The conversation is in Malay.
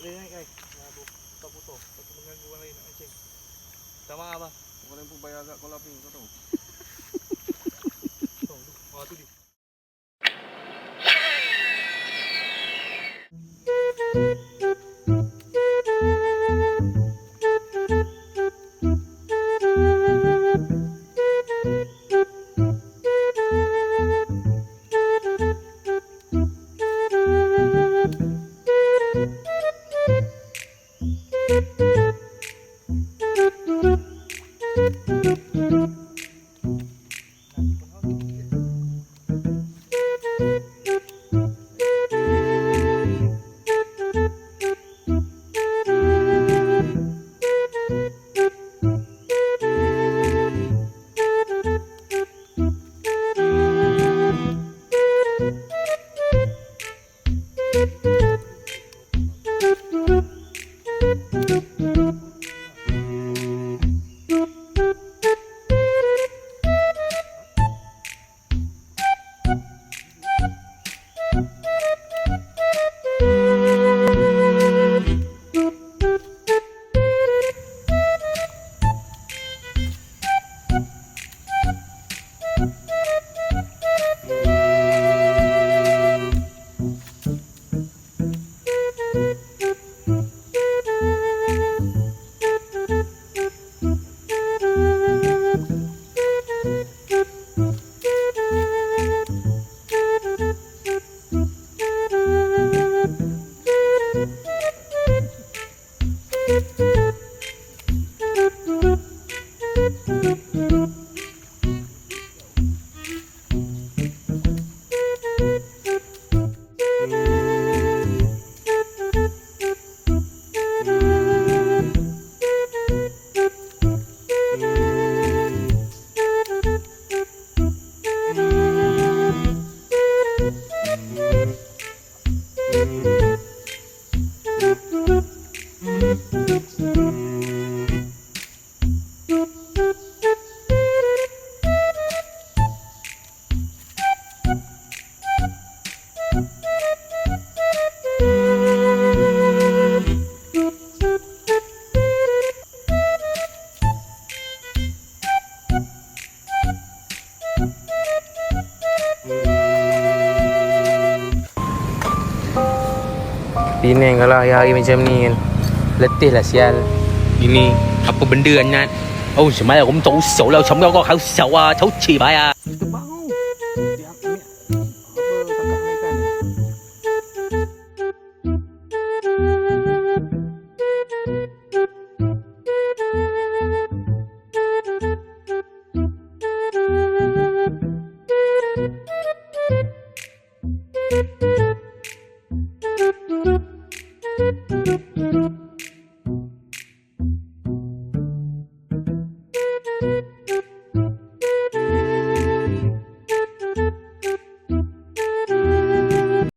boleh naik guys. Aku putar-putar. Aku mengganggu orang lain nak mancing. Minta maaf lah. Orang lain pun bayar agak kolam ni, kau tahu. Oh tu dia. Penang kalau hari-hari macam ni kan. Letih lah sial. Ini apa benda Anat? Oh, semalam aku tak usah lah. Macam kau kau usah lah. Tahu cik bayar. Kita bangun. Dia ambil apa tangkap ikan ni.